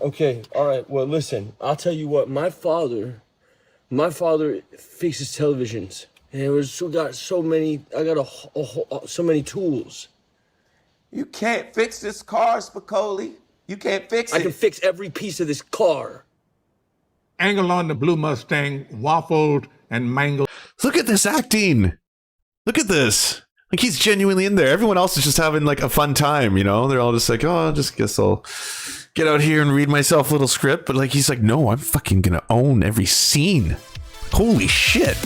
Okay, all right. Well, listen, I'll tell you what. My father fixes televisions, and it was got so many. I got so many tools. You can't fix this car, Spicoli. You can't fix it. I can fix every piece of this car. Angle on the blue Mustang, waffled and mangled. Look at this acting. Look at this. Like, he's genuinely in there. Everyone else is just having like a fun time, you know? They're all just like, oh, I just guess I'll get out here and read myself a little script. But like, he's like, no, I'm fucking gonna own every scene. Holy shit.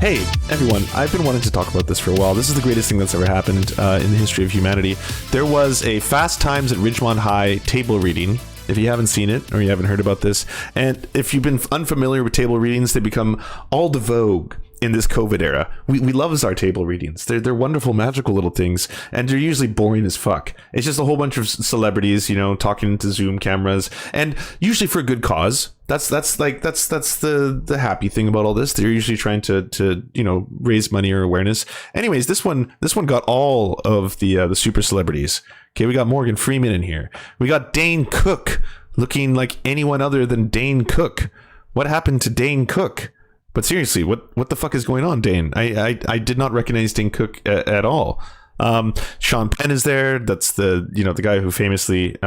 Hey, everyone, I've been wanting to talk about this for a while. This is the greatest thing that's ever happened in the history of humanity. There was a Fast Times at Ridgemont High table reading. If you haven't seen it or you haven't heard about this, and if you've been unfamiliar with table readings, they become all the vogue in this COVID era. We love our table readings. They're wonderful, magical little things, and they're usually boring as fuck. It's just a whole bunch of celebrities, you know, talking to Zoom cameras, and usually for a good cause. That's the happy thing about all this. They're usually trying to you know, raise money or awareness. Anyways, this one got all of the super celebrities. Okay, we got Morgan Freeman in here. We got Dane Cook looking like anyone other than Dane Cook. What happened to Dane Cook? But seriously, what the fuck is going on, Dane? I did not recognize Dane Cook at all. Sean Penn is there. That's the guy who famously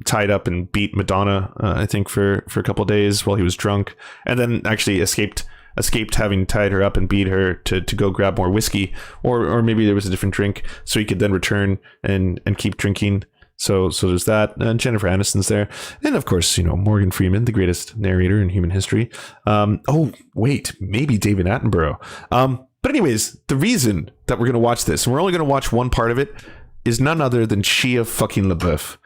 tied up and beat Madonna, I think for a couple of days while he was drunk, and then actually escaped having tied her up and beat her to go grab more whiskey, or maybe there was a different drink so he could then return and keep drinking. So there's that. And Jennifer Aniston's there, and of course, you know, Morgan Freeman, the greatest narrator in human history. Oh wait, maybe David Attenborough. But anyways, the reason that we're going to watch this, and we're only going to watch one part of it, is none other than Shia fucking Labeouf.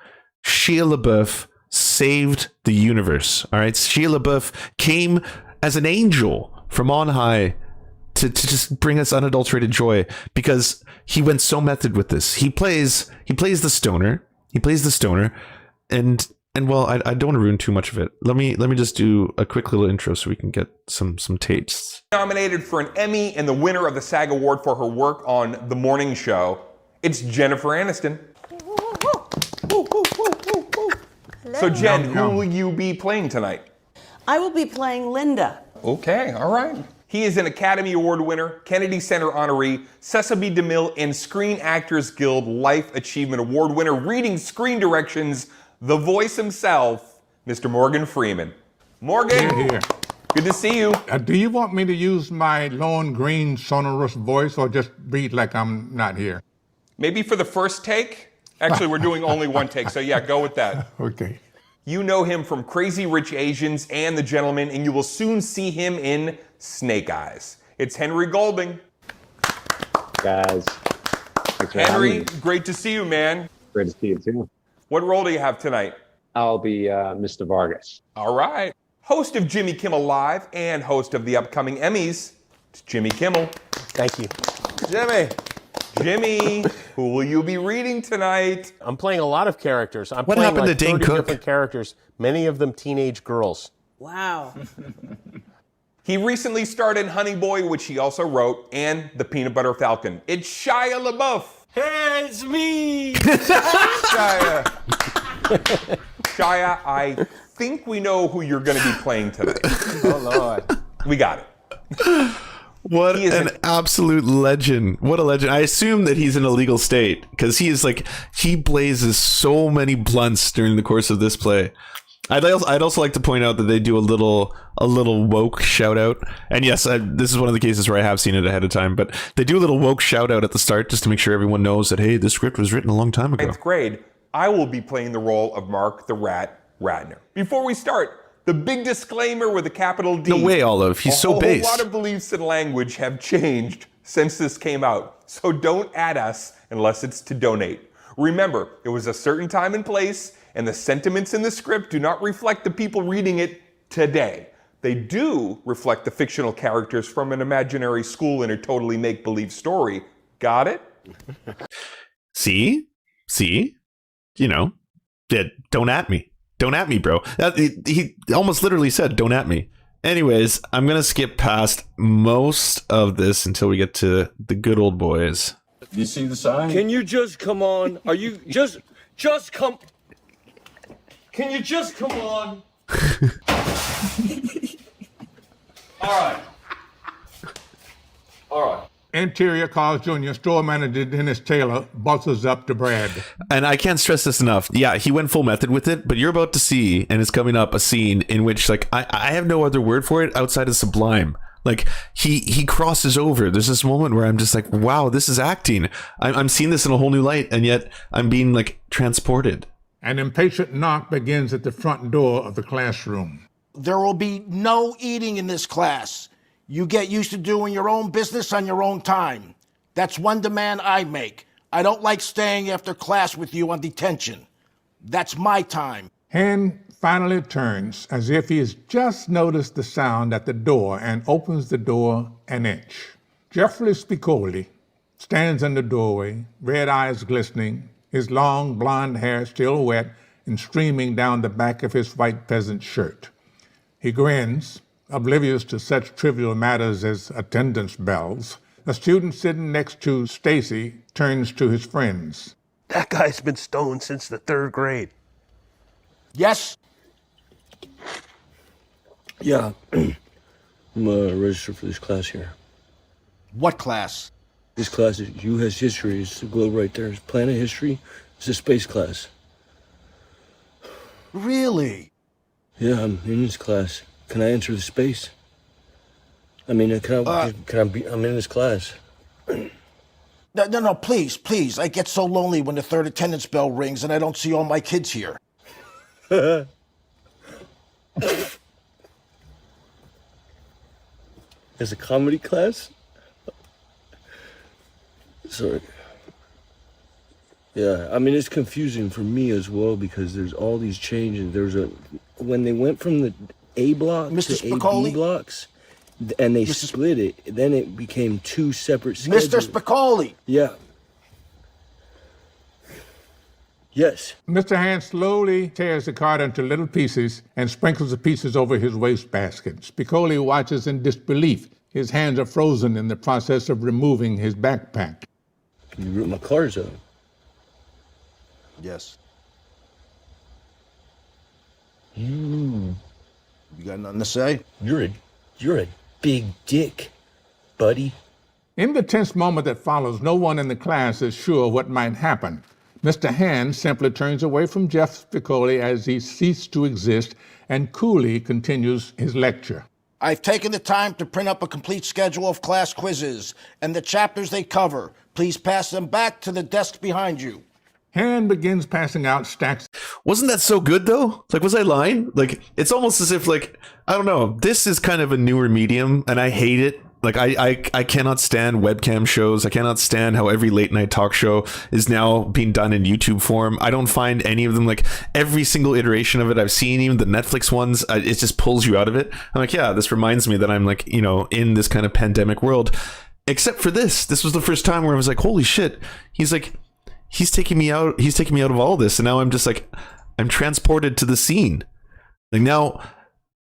Shia Labeouf saved the universe. All right, Shia Labeouf came as an angel from on high to just bring us unadulterated joy, because he went so method with this. He plays the stoner. And well, I don't want to ruin too much of it. Let me just do a quick little intro so we can get some tastes. Nominated for an Emmy and the winner of the SAG Award for her work on The Morning Show, it's Jennifer Aniston. So Jen, who will you be playing tonight? I will be playing Linda. Okay, all right. He is an Academy Award winner, Kennedy Center honoree, Sesame DeMille, and Screen Actors Guild Life Achievement Award winner, reading screen directions, the voice himself, Mr. Morgan Freeman. Morgan, Here. good to see you. Do you want me to use my lone green sonorous voice or just read like I'm not here? Maybe for the first take? Actually, we're doing only one take, so yeah, go with that. Okay. You know him from Crazy Rich Asians and The Gentleman, and you will soon see him in Snake Eyes. It's Henry Golding. Guys, thanks for having Henry, me. great to see you, man. Great to see you too. What role do you have tonight? I'll be Mr. Vargas. All right. Host of Jimmy Kimmel Live and host of the upcoming Emmys, it's Jimmy Kimmel. Thank you. Jimmy, who will you be reading tonight? I'm playing a lot of characters. What playing happened like to Dane 30 Cook? different characters, many of them teenage girls. Wow. He recently starred in Honey Boy, which he also wrote, and The Peanut Butter Falcon. It's Shia LaBeouf. Hey, it's me. Shia. Shia, I think we know who you're going to be playing tonight. Oh, Lord. We got it. What an absolute legend. What a legend. I assume that he's in a legal state, because he blazes so many blunts during the course of this play. I'd also like to point out that they do a little woke shout out. And yes, this is one of the cases where I have seen it ahead of time, but they do a little woke shout out at the start just to make sure everyone knows that, hey, this script was written a long time ago. 9th grade, I will be playing the role of Mark the Rat Ratner. Before we start, the big disclaimer with a capital D. No way, Olive. He's so base. A lot of beliefs and language have changed since this came out, so don't add us unless it's to donate. Remember, it was a certain time and place, and the sentiments in the script do not reflect the people reading it today. They do reflect the fictional characters from an imaginary school in a totally make-believe story. Got it? See? You know, don't at me. Don't at me, bro. He almost literally said, don't at me. Anyways, I'm going to skip past most of this until we get to the good old boys. You see the sign? Can you just come on? Are you just come? Can you just come on? All right. Interior Carl's Jr. store manager Dennis Taylor bustles up to Brad. And I can't stress this enough. Yeah, he went full method with it, but you're about to see, and it's coming up, a scene in which, like, I have no other word for it outside of sublime. Like, he crosses over. There's this moment where I'm just like, wow, this is acting. I'm seeing this in a whole new light, and yet I'm being, like, transported. An impatient knock begins at the front door of the classroom. There will be no eating in this class. You get used to doing your own business on your own time. That's one demand I make. I don't like staying after class with you on detention. That's my time. Hand finally turns as if he has just noticed the sound at the door and opens the door an inch. Jeffrey Spicoli stands in the doorway, red eyes glistening, his long blonde hair still wet and streaming down the back of his white peasant shirt. He grins, oblivious to such trivial matters as attendance bells. A student sitting next to Stacy turns to his friends. That guy's been stoned since the 3rd grade. Yes? Yeah. I'm registered for this class here. What class? This class is U.S. history. It's the globe right there. It's planet history. It's a space class. Really? Yeah, I'm in this class. Can I enter the space? I mean, I'm in this class. No, please. I get so lonely when the 3rd attendance bell rings and I don't see all my kids here. As a comedy class? Sorry. Yeah, I mean, it's confusing for me as well because there's all these changes. When they went from the A block Mr. to Spicoli? AB blocks, and they split it, then it became 2 separate schedules. Mr. Spicoli! Yeah. Yes. Mr. Hand slowly tears the card into little pieces and sprinkles the pieces over his wastebasket. Spicoli watches in disbelief. His hands are frozen in the process of removing his backpack. Can you rip my cards out? Yes. You got nothing to say? You're a big dick, buddy. In the tense moment that follows, no one in the class is sure what might happen. Mr. Hand simply turns away from Jeff Spicoli as he ceases to exist and coolly continues his lecture. I've taken the time to print up a complete schedule of class quizzes and the chapters they cover. Please pass them back to the desk behind you. Hand begins passing out stacks. Wasn't that so good, though? Like, was I lying? Like, it's almost as if, like, I don't know. This is kind of a newer medium, and I hate it. Like, I cannot stand webcam shows. I cannot stand how every late night talk show is now being done in YouTube form. I don't find any of them, like, every single iteration of it I've seen, even the Netflix ones, it just pulls you out of it. I'm like, yeah, this reminds me that I'm, like, you know, in this kind of pandemic world. Except for this. This was the first time where I was like, holy shit. He's taking me out of all this, and now I'm just like, I'm transported to the scene. Like now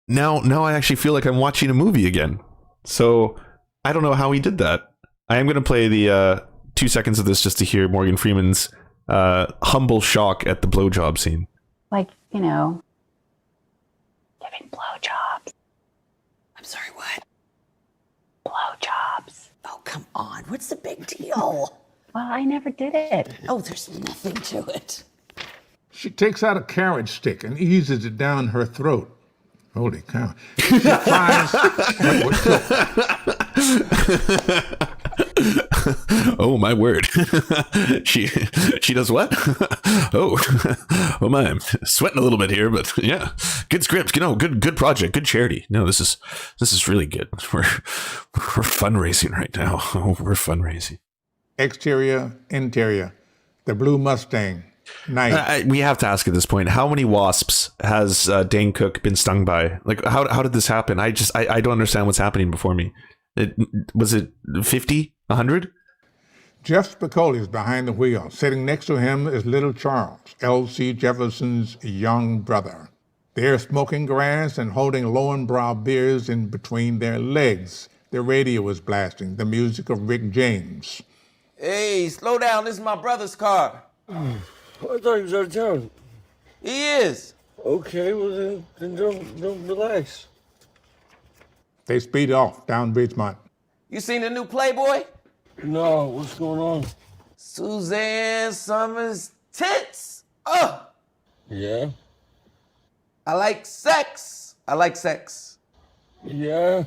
I actually feel like I'm watching a movie again. So I don't know how he did that. I am going to play the 2 seconds of this just to hear Morgan Freeman's humble shock at the blowjob scene. Like, you know, giving blowjobs. I'm sorry, what? Blowjobs. Oh, come on. What's the big deal? Well, I never did it. Oh, there's nothing to it. She takes out a carriage stick and eases it down her throat. Holy cow. She cries. Oh, my word. She does what? Oh my, I'm sweating a little bit here, but yeah, good script, you know, good project, good charity. No, this is really good. We're fundraising right now. Oh, we're fundraising. Exterior, interior, the blue Mustang. Night. We have to ask at this point, how many wasps has Dane Cook been stung by? Like, how did this happen? I don't understand what's happening before me. Was it 50, 100? Jeff Spicoli is behind the wheel. Sitting next to him is little Charles, L.C. Jefferson's young brother. They're smoking grass and holding Lowenbrow beers in between their legs. The radio is blasting the music of Rick James. Hey, slow down. This is my brother's car. I thought he was out of town. He is. Okay, well then don't relax. They speed off down Ridgemont. You seen the new Playboy? No, what's going on? Suzanne Summers' tits. Ugh. Yeah? I like sex. I like sex. Yeah?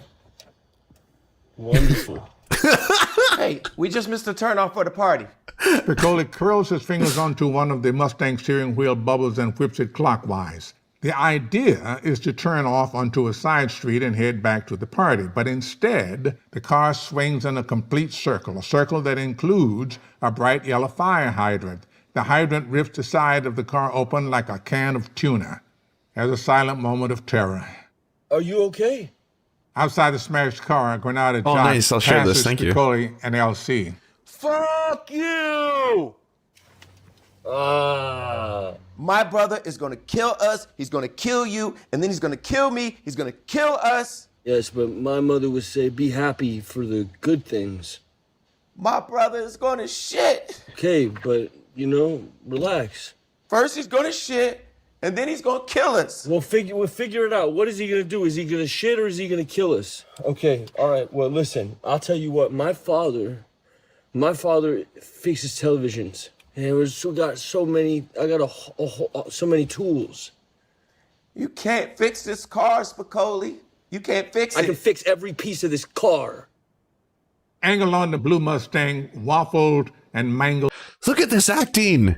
Wonderful. Hey, we just missed the turn-off for the party. Spicoli curls his fingers onto one of the Mustang steering wheel bubbles and whips it clockwise. The idea is to turn off onto a side street and head back to the party, but instead, the car swings in a complete circle, a circle that includes a bright yellow fire hydrant. The hydrant rips the side of the car open like a can of tuna. There's a silent moment of terror. Are you okay? Outside the smashed car, Granada Oh, Josh nice. I'll share this. passes Thank you. Spicoli and LC. Fuck you! My brother is gonna kill us, he's gonna kill you, and then he's gonna kill me, he's gonna kill us. Yes, but my mother would say, be happy for the good things. My brother is gonna shit. Okay, but, relax. First he's gonna shit, and then he's gonna kill us. We'll figure it out. What is he gonna do? Is he gonna shit or is he gonna kill us? Okay, all right. Well, listen. I'll tell you what. My father fixes televisions, and we got so many. I got so many tools. You can't fix this car, Spicoli. You can't fix it. I can fix every piece of this car. Angle on the blue Mustang waffled and mangled. Look at this acting.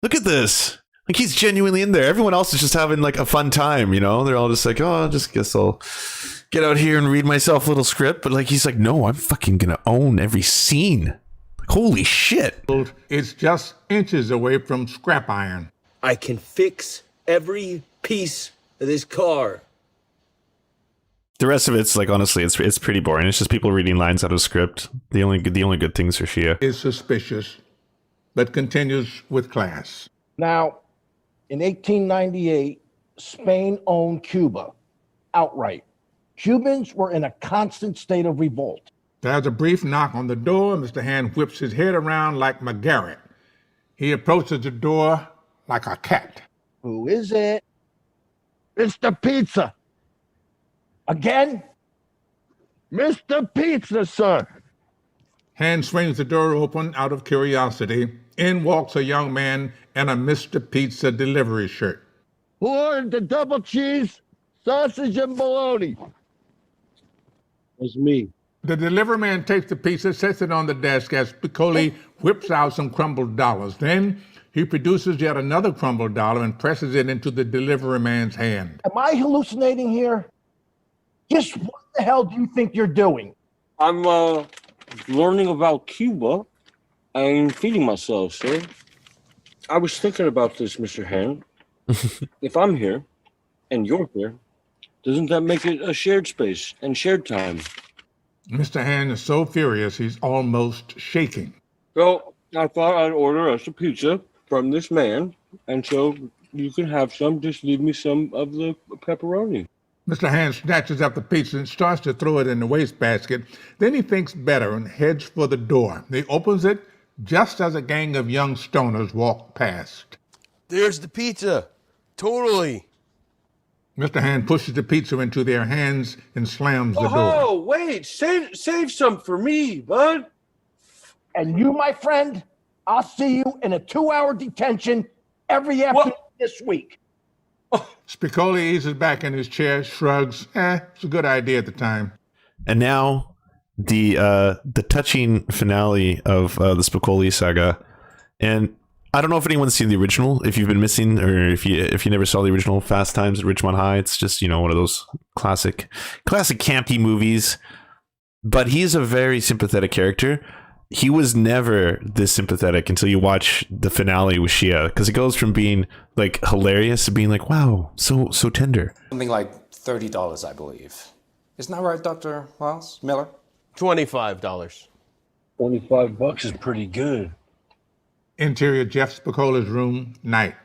Look at this. Like, he's genuinely in there. Everyone else is just having like a fun time, They're all just like, oh, I just guess I'll get out here and read myself a little script. But like, he's like, no, I'm fucking gonna own every scene. Like, holy shit. It's just inches away from scrap iron. I can fix every piece of this car. The rest of it's like, honestly, it's pretty boring. It's just people reading lines out of script. The only good things are Shia. Is suspicious, but continues with class. Now, in 1898, Spain owned Cuba outright. Cubans were in a constant state of revolt. There's a brief knock on the door. Mr. Hand whips his head around like McGarrett. He approaches the door like a cat. Who is it? Mr. Pizza. Again? Mr. Pizza, sir. Hand swings the door open out of curiosity. In walks a young man in a Mr. Pizza delivery shirt. Who ordered the double cheese, sausage, and bologna? It's me. The delivery man takes the pizza, sets it on the desk as Spicoli whips out some crumbled dollars. Then he produces yet another crumbled dollar and presses it into the delivery man's hand. Am I hallucinating here? Just what the hell do you think you're doing? I'm learning about Cuba and feeding myself, sir. I was thinking about this, Mr. Hand. If I'm here and you're here, doesn't that make it a shared space and shared time? Mr. Hand is so furious he's almost shaking. So I thought I'd order us a pizza from this man, and so you can have some. Just leave me some of the pepperoni. Mr. Hand snatches up the pizza and starts to throw it in the wastebasket. Then he thinks better and heads for the door. He opens it just as a gang of young stoners walk past. There's the pizza. Totally. Mr. Hand pushes the pizza into their hands and slams the door. Oh, wait, save some for me, bud. And you, my friend, I'll see you in a 2-hour detention every afternoon this week. Spicoli eases back in his chair, shrugs. It's a good idea at the time. And now the touching finale of the Spicoli saga. And I don't know if anyone's seen the original, if you've been missing, or if you never saw the original Fast Times at Ridgemont High. It's just, one of those classic campy movies. But he's a very sympathetic character. He was never this sympathetic until you watch the finale with Shia, because it goes from being like hilarious to being like, wow, so tender. Something like $30, I believe. Isn't that right, Dr. Miles Miller? $25. $25 is pretty good. Interior Jeff Spicoli's room, night.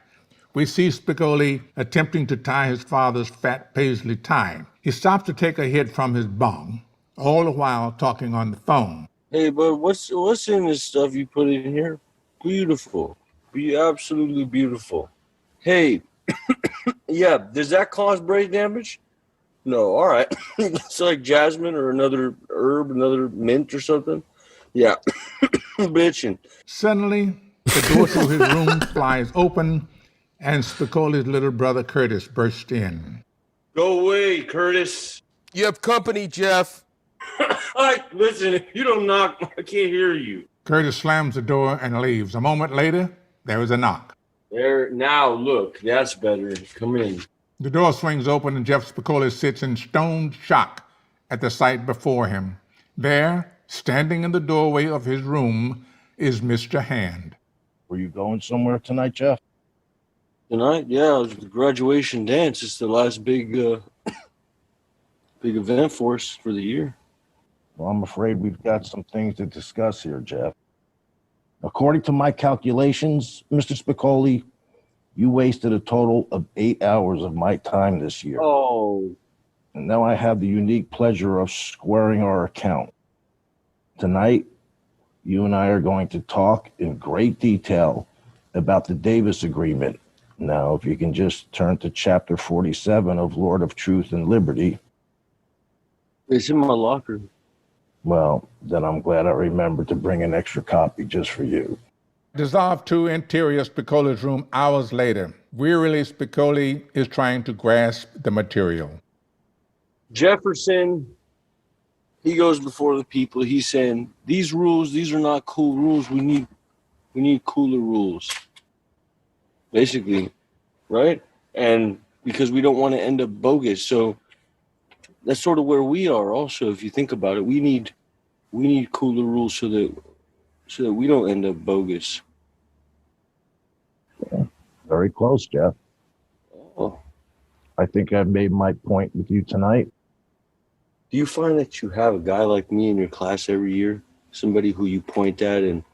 We see Spicoli attempting to tie his father's fat paisley tie. He stops to take a hit from his bong, all the while talking on the phone. Hey, bud, what's in this stuff you put in here? Beautiful. Be absolutely beautiful. Hey, yeah, does that cause brain damage? No, all right. It's like jasmine or another herb, another mint or something. Yeah, bitching. Suddenly, the door to his room flies open, and Spicoli's little brother Curtis bursts in. Go away, Curtis. You have company, Jeff. Listen, if you don't knock, I can't hear you. Curtis slams the door and leaves. A moment later, there is a knock. There, now look, that's better. Come in. The door swings open and Jeff Spicoli sits in stoned shock at the sight before him. There, standing in the doorway of his room, is Mr. Hand. Were you going somewhere tonight, Jeff? Tonight, yeah, it was the graduation dance. It's the last big event for us for the year. Well, I'm afraid we've got some things to discuss here, Jeff. According to my calculations, Mr. Spicoli, you wasted a total of 8 hours of my time this year. Oh. And now I have the unique pleasure of squaring our account. Tonight, you and I are going to talk in great detail about the Davis Agreement. Now, if you can just turn to chapter 47 of Lord of Truth and Liberty. It's in my locker. Well, then I'm glad I remembered to bring an extra copy just for you. Dissolved to interior Spicoli's room hours later. Wearily, Spicoli is trying to grasp the material. Jefferson, he goes before the people. He's saying, these rules, these are not cool rules. We need cooler rules. Basically, right? And because we don't want to end up bogus. So that's sort of where we are also, if you think about it. We need cooler rules so that we don't end up bogus. Yeah, very close, Jeff. Oh. I think I've made my point with you tonight. Do you find that you have a guy like me in your class every year? Somebody who you point at and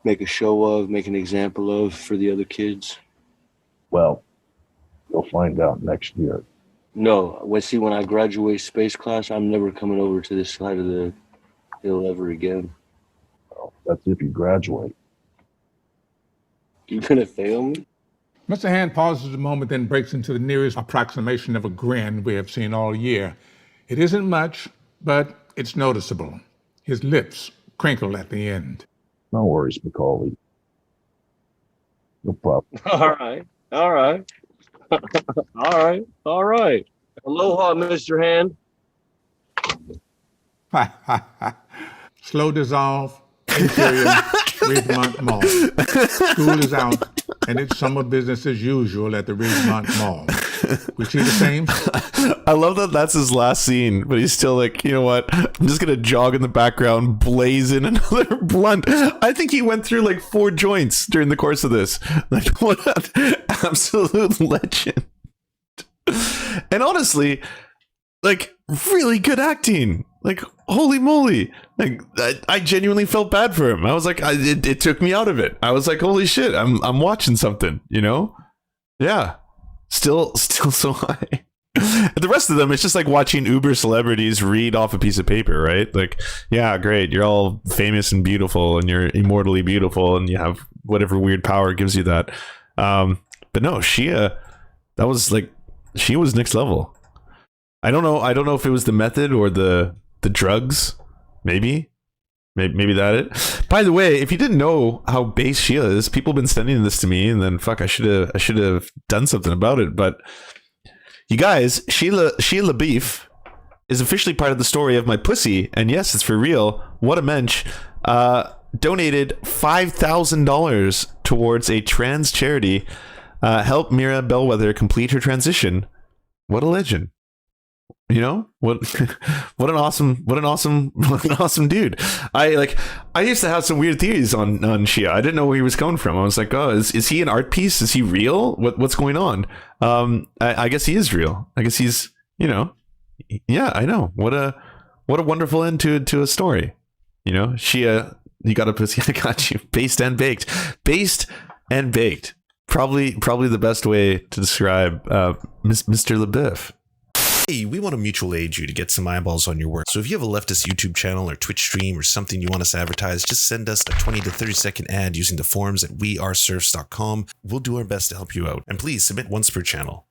make a show of, make an example of for the other kids? Well, you'll find out next year. No, when I graduate space class, I'm never coming over to this side of the hill ever again. Well, that's if you graduate. You gonna fail me? Mr. Hand pauses a moment, then breaks into the nearest approximation of a grin we have seen all year. It isn't much, but it's noticeable. His lips crinkle at the end. No worries, Macaulay. No problem. All right. All right. All right. Aloha, Mr. Hand. Slow dissolve, interior, Ridgemont Mall. School is out, and it's summer business as usual at the Ridgemont Mall. We see the same. I love that that's his last scene, but he's still like, you know what? I'm just going to jog in the background, blaze in another blunt. I think he went through like 4 joints during the course of this. Like, what an absolute legend. And honestly, like, really good acting. Like, holy moly. Like, I genuinely felt bad for him. I was like, it took me out of it. I was like, holy shit, I'm watching something, you know? Yeah. Still so high. The rest of them, it's just like watching Uber celebrities read off a piece of paper, right? Like, yeah, great. You're all famous and beautiful, and you're immortally beautiful, and you have whatever weird power gives you that. But no, Shia, that was like, she was next level. I don't know if it was the method or the drugs. Maybe that it. By the way, if you didn't know how base Shia is, people have been sending this to me, and then fuck, I should have done something about it. But you guys, Shia Labeouf is officially part of the story of my pussy, and yes, it's for real. What a mensch. Donated $5,000 towards a trans charity. Help Mira Bellwether complete her transition. What a legend. You know, what an awesome dude. I used to have some weird theories on Shia. I didn't know where he was coming from. I was like, oh, is he an art piece? Is he real? What's going on? I guess he is real. I guess he's, you know, yeah, I know. What a wonderful end to a story. You know, Shia, you got a pussy, I got you. Based and baked. Probably the best way to describe Mr. Labeouf. Hey, we want to mutual aid you to get some eyeballs on your work. So if you have a leftist YouTube channel or Twitch stream or something you want us to advertise, just send us a 20 to 30 second ad using the forums at weareserfs.com. We'll do our best to help you out. And please submit once per channel.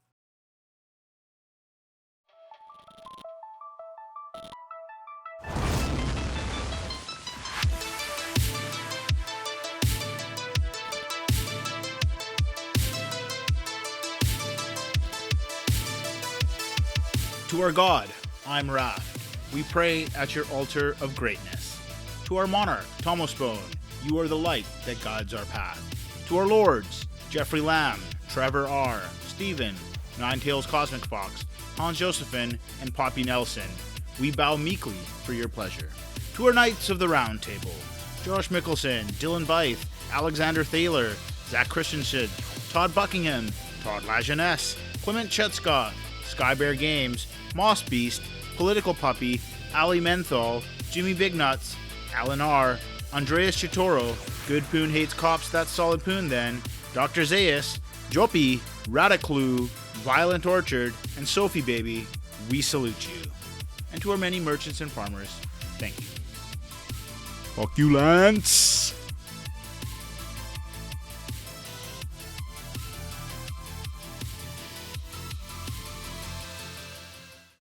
To our God, I'm Raft. We pray at your altar of greatness. To our monarch, Thomas Bone, you are the light that guides our path. To our lords, Jeffrey Lamb, Trevor R., Stephen, Ninetails Cosmic Fox, Hans Josephine, and Poppy Nelson, we bow meekly for your pleasure. To our Knights of the Round Table, Josh Mickelson, Dylan Byth, Alexander Thaler, Zach Christensen, Todd Buckingham, Todd Lajeunesse, Clement Chetska, Skybear Games, Moss Beast, Political Puppy, Ali Menthol, Jimmy Bignuts, Alan R., Andreas Chitoro, Good Poon Hates Cops, That's Solid Poon Then, Dr. Zayas, Joppy, Radiclu, Violent Orchard, and Sophie Baby, we salute you. And to our many merchants and farmers, thank you. Fuck you, Lance!